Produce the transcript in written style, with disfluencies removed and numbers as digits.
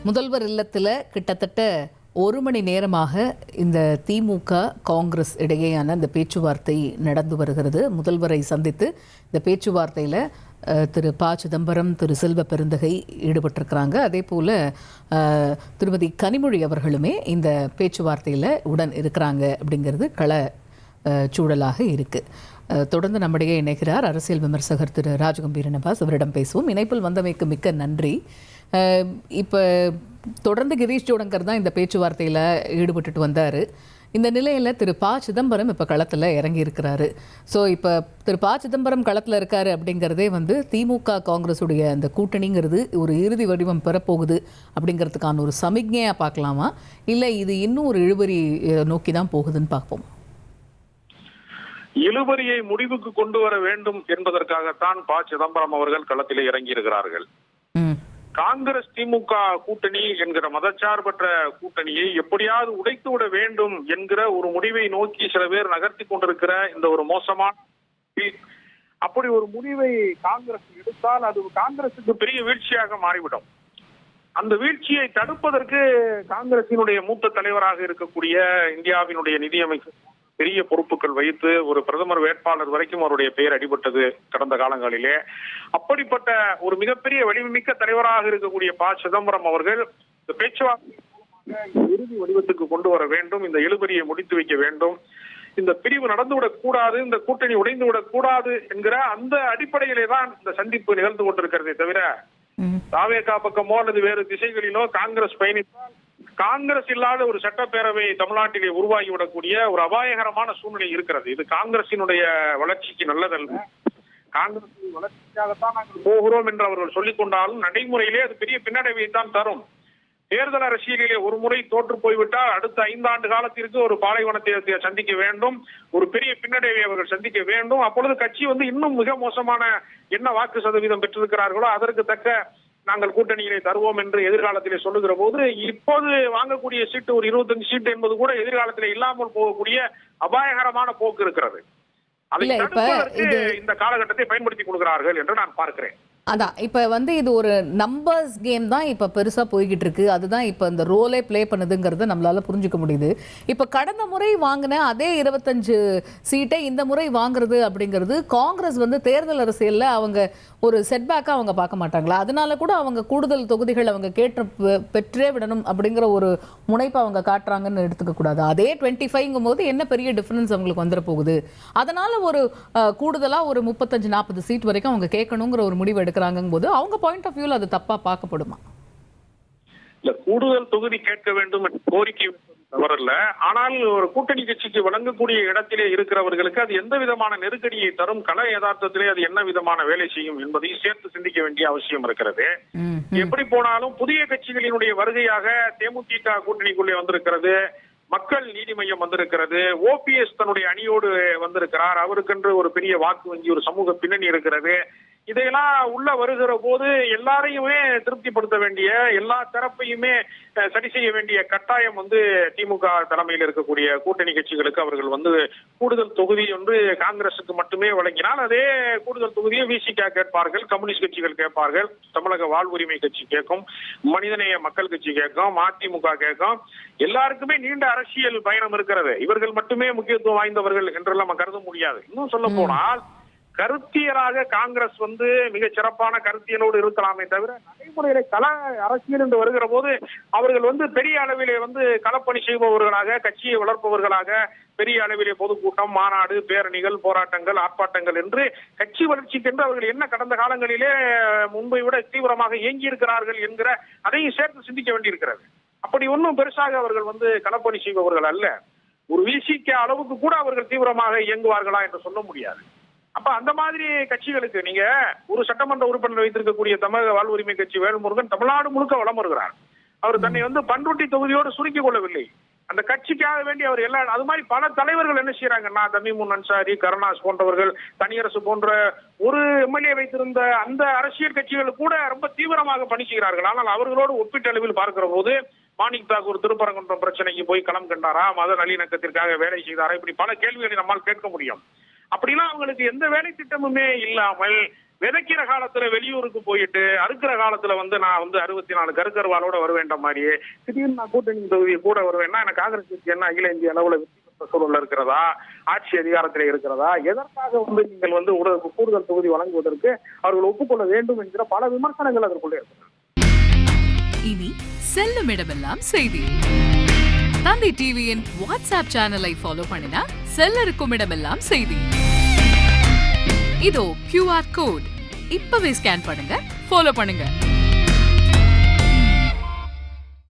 முதல்வர் இல்லத்தில் கிட்டத்தட்ட 1 மணி நேரமாக இந்த திமுக காங்கிரஸ் இடையேயான இந்த பேச்சுவார்த்தை நடந்து வருகிறது. முதல்வரை சந்தித்து இந்த பேச்சுவார்த்தையில் திரு ப சிதம்பரம், திரு செல்வ பெருந்தகை ஈடுபட்டிருக்கிறாங்க. அதே போல் திருமதி கனிமொழி அவர்களுமே இந்த பேச்சுவார்த்தையில் உடன் இருக்கிறாங்க அப்படிங்கிறது கள சூழலாக இருக்குது. தொடர்ந்து நம்முடைய இணைகிறார் அரசியல் விமர்சகர் திரு ராஜகம்பீரன் அப்பாஸ். அவரிடம் பேசுவோம். இணைப்பில் வந்தமைக்கு மிக்க நன்றி. இப்போ தொடர்ந்து கிரீஷ் ஜோடங்கர் தான் இந்த பேச்சுவார்த்தையில் ஈடுபட்டுட்டு வந்தார். இந்த நிலையில் திரு ப சிதம்பரம் இப்போ களத்தில் இறங்கி இருக்கிறாரு. ஸோ இப்போ திரு ப சிதம்பரம் களத்தில் இருக்காரு அப்படிங்கிறதே திமுக காங்கிரஸுடைய அந்த கூட்டணிங்கிறது ஒரு இறுதி வடிவம் பெறப்போகுது அப்படிங்கிறதுக்கான ஒரு சமிக்ஞையாக பார்க்கலாமா, இல்லை இது இன்னும் ஒரு இழுபறி நோக்கி தான் போகுதுன்னு பார்ப்போம்? இழுபறியை முடிவுக்கு கொண்டு வர வேண்டும் என்பதற்காகத்தான் ப சிதம்பரம் அவர்கள் களத்திலே இறங்கி இருக்கிறார்கள். காங்கிரஸ் திமுக கூட்டணி என்கிற மதச்சார்பற்ற கூட்டணியை எப்படியாவது உடைத்து விட வேண்டும் என்கிற ஒரு முடிவை நோக்கி சில பேர் நகர்த்தி கொண்டிருக்கிற இந்த ஒரு மோசமான அப்படி ஒரு முடிவை காங்கிரஸ் எடுத்தால் அது காங்கிரசுக்கு பெரிய வீழ்ச்சியாக மாறிவிடும். அந்த வீழ்ச்சியை தடுப்பதற்கு காங்கிரசினுடைய மூத்த தலைவராக இருக்கக்கூடிய இந்தியாவினுடைய நிதியமைச்சர் பெரிய பொறுப்புகள் வைத்து ஒரு பிரதமர் வேட்பாளர் வரைக்கும் அவருடைய பெயர் அடிபட்டது கடந்த காலங்களிலே. அப்படிப்பட்ட ஒரு மிகப்பெரிய வலிமைமிக்க தலைவராக இருக்கக்கூடிய ப சிதம்பரம் அவர்கள் இந்த பேச்சுவார்த்தை இறுதி வடிவத்துக்கு கொண்டு வர வேண்டும், இந்த இழுபறியை முடித்து வைக்க வேண்டும், இந்த பிரிவு நடந்துவிடக் கூடாது, இந்த கூட்டணி உடைந்து விடக் கூடாது என்கிற அந்த அடிப்படையிலே தான் இந்த சந்திப்பு நிகழ்ந்து கொண்டிருக்கிறதே தவிர தாவேகா பக்கமோ அல்லது வேறு திசைகளிலோ காங்கிரஸ் பயணித்தால் காங்கிரஸ் இல்லாத ஒரு சட்டப்பேரவை தமிழ்நாட்டிலே உருவாகிவிடக்கூடிய ஒரு அபாயகரமான சூழ்நிலை இருக்கிறது. இது காங்கிரசினுடைய வளர்ச்சிக்கு நல்லதல்ல. காங்கிரஸ் வளர்ச்சிக்காகத்தான் நாங்கள் போகிறோம் என்று அவர்கள் சொல்லிக் கொண்டாலும் நடைமுறையிலே அது பெரிய பின்னடைவை தான் தரும். தேர்தல் அரசியலிலே ஒரு முறை தோற்று போய்விட்டால் அடுத்த 5 ஆண்டு காலத்திற்கு ஒரு பாலைவனத்தை சந்திக்க வேண்டும், ஒரு பெரிய பின்னடைவை அவர்கள் சந்திக்க வேண்டும். அப்பொழுது கட்சி இன்னும் மிக மோசமான என்ன வாக்கு சதவீதம் பெற்றிருக்கிறார்களோ அதற்கு தக்க நாங்கள் கூட்டணியிலே தருவோம் என்று எதிர்காலத்திலே சொல்லுகிற போது இப்போது வாங்கக்கூடிய சீட்டு ஒரு 25 சீட்டு என்பது கூட எதிர்காலத்திலே இல்லாமல் போகக்கூடிய அபாயகரமான போக்கு இருக்கிறது. அதை தடுப்பதற்கு இந்த காலகட்டத்தை பயன்படுத்தி கொடுக்கிறார்கள் என்று நான் பார்க்கிறேன். அதான் இப்போ இது ஒரு நம்பர்ஸ் கேம் தான் இப்போ பெருசாக போய்கிட்டு இருக்கு. அதுதான் இப்போ இந்த ரோலே ப்ளே பண்ணுதுங்கிறத நம்மளால புரிஞ்சுக்க முடியுது. இப்போ கடந்த முறை வாங்கின அதே 25 சீட்டை இந்த முறை வாங்குறது அப்படிங்கிறது காங்கிரஸ் தேர்தல் அரசியலில் அவங்க ஒரு செட்பேக்காக அவங்க பார்க்க மாட்டாங்களா? அதனால கூட அவங்க கூடுதல் தொகுதிகள் அவங்க பெற்றே விடணும் அப்படிங்கிற ஒரு முனைப்பை அவங்க காட்டுறாங்கன்னு எடுத்துக்க கூடாது. அதே 25ங்கும் போது என்ன பெரிய டிஃபரன்ஸ் அவங்களுக்கு வந்துட போகுது? அதனால ஒரு கூடுதலாக ஒரு 35-40 சீட் வரைக்கும் அவங்க கேட்கணுங்கிற ஒரு முடிவு எடுக்கிறாங்க போது அவங்க பாயிண்ட் ஆஃப் வியூல அது தப்பா பார்க்கப்படுமா? இல்ல, கூடுதல் தொகுதி கேட்க வேண்டும் என்ற கோரிக்கை தவறல்ல. ஆனால் ஒரு கூட்டணி கட்சிக்கு வழங்கக்கூடிய இடத்திலே இருக்கிறவர்களுக்கு அது எந்த விதமான நெருக்கடியை தரும், கள யதார்த்தத்திலே அது என்ன விதமான வேலை செய்யும் என்பதையும் சேர்த்து சிந்திக்க வேண்டிய அவசியம் இருக்கிறது. எப்படி போனாலும் புதிய கட்சிகளினுடைய வருகையாக தேமுதிக கூட்டணிக்குள்ளே வந்திருக்கிறது, மக்கள் நீதி மையம் வந்திருக்கிறது, ஓபிஎஸ் தன்னுடைய அணியோடு வந்திருக்கிறார், அவருக்கென்று ஒரு பெரிய வாக்கு வங்கி ஒரு சமூக பின்னணி இருக்கிறது. இதையெல்லாம் உள்ள வருகிற போது எல்லாரையுமே திருப்திப்படுத்த வேண்டிய, எல்லா தரப்பையுமே சரி செய்ய வேண்டிய கட்டாயம் திமுக தலைமையில் இருக்கக்கூடிய கூட்டணி கட்சிகளுக்கு அவர்கள் கூடுதல் தொகுதி காங்கிரசுக்கு மட்டுமே வழங்கினால் அதே கூடுதல் தொகுதியை விசிக கேட்பார்கள், கம்யூனிஸ்ட் கட்சிகள் கேட்பார்கள், தமிழக வாழ்வுரிமை கட்சி கேட்கும், மனிதநேய மக்கள் கட்சி கேட்கும், மதிமுக கேட்கும். எல்லாருக்குமே நீண்ட அரசியல் பயணம் இருக்கிறது. இவர்கள் மட்டுமே முக்கியத்துவம் வாய்ந்தவர்கள் என்றெல்லாம் நம்ம கருத முடியாது. இன்னும் சொல்ல போனால் கருத்தியலாக காங்கிரஸ் மிக சிறப்பான கருத்தியலோடு இருக்கலாமே தவிர நடைமுறையில கள அரசியல் என்று வருகிற போது அவர்கள் பெரிய அளவிலே களப்பணி செய்பவர்களாக, கட்சியை வளர்ப்பவர்களாக, பெரிய அளவிலே பொதுக்கூட்டம், மாநாடு, பேரணிகள், போராட்டங்கள், ஆர்ப்பாட்டங்கள் என்று கட்சி வளர்ச்சிக்கென்று அவர்கள் என்ன கடந்த காலங்களிலே முன்பை விட தீவிரமாக இயங்கி இருக்கிறார்கள் என்கிற அதையும் சேர்த்து சிந்திக்க வேண்டியிருக்கிறது. அப்படி ஒன்றும் பெருசாக அவர்கள் களப்பணி செய்பவர்கள் அல்ல. ஒரு விசிக அளவுக்கு கூட அவர்கள் தீவிரமாக இயங்குவார்களா என்று சொல்ல முடியாது. அப்ப அந்த மாதிரி கட்சிகளுக்கு நீங்க ஒரு சட்டமன்ற உறுப்பினர் வைத்திருக்கக்கூடிய தமிழக வாழ்வுரிமை கட்சி வேல்முருகன் தமிழ்நாடு முழுக்க வலம் வருகிறார். அவர் தன்னை பண்ருட்டி தொகுதியோடு சுருக்கிக் கொள்ளவில்லை. அந்த கட்சிக்காக வேண்டி அவர் அது மாதிரி பல தலைவர்கள் என்ன செய்யறாங்கன்னா, தமிமுன் அன்சாரி, கருணாஸ் போன்றவர்கள், தனியரசு போன்ற ஒரு எம்எல்ஏ வைத்திருந்த அந்த அரசியல் கட்சிகள் கூட ரொம்ப தீவிரமாக பணி செய்கிறார்கள். ஆனால் அவர்களோடு ஒப்பீட்டளவில் பார்க்கிற போது மாணிக் தாக்கூர் திருப்பரங்குன்றம் பிரச்சனைக்கு போய் களம் கண்டாரா, மத நல்லிணக்கத்திற்காக வேலை செய்தாரா, இப்படி பல கேள்விகளை நம்மால் கேட்க முடியும். அப்படிலாம் அவங்களுக்கு எந்த வேலை திட்டமுமே இல்லாமல் விதைக்கிற காலத்துல வெளியூருக்கு போயிட்டு அறுக்கிற காலத்துல நான் 64 கருக்கருவாலோட வருவேண்ட மாதிரியே திடீர்னு நான் கூட்டணி தொகுதி கூட வருவேன்னா எனக்கு காங்கிரஸ் கட்சி என்ன அகில இந்திய அளவுல வெற்றி பெற்ற சூழல்ல இருக்கிறதா, ஆட்சி அதிகாரத்திலே இருக்கிறதா, எதற்காக நீங்கள் கூடுதல் தொகுதி வழங்குவதற்கு அவர்கள் ஒப்புக்கொள்ள வேண்டும் என்கிற பல விமர்சனங்கள் அதற்குள்ளே இருக்கிறது. இனி செல்லும் இடமெல்லாம் செய்தி. தந்தி டிவியின் வாட்ஸ்அப் சேனலை ஃபாலோ பண்ணினா செல்ல இருக்கும் இடமெல்லாம் செய்தி. இதோ QR கோட் இப்பவே ஸ்கேன் பண்ணுங்க, ஃபாலோ பண்ணுங்க.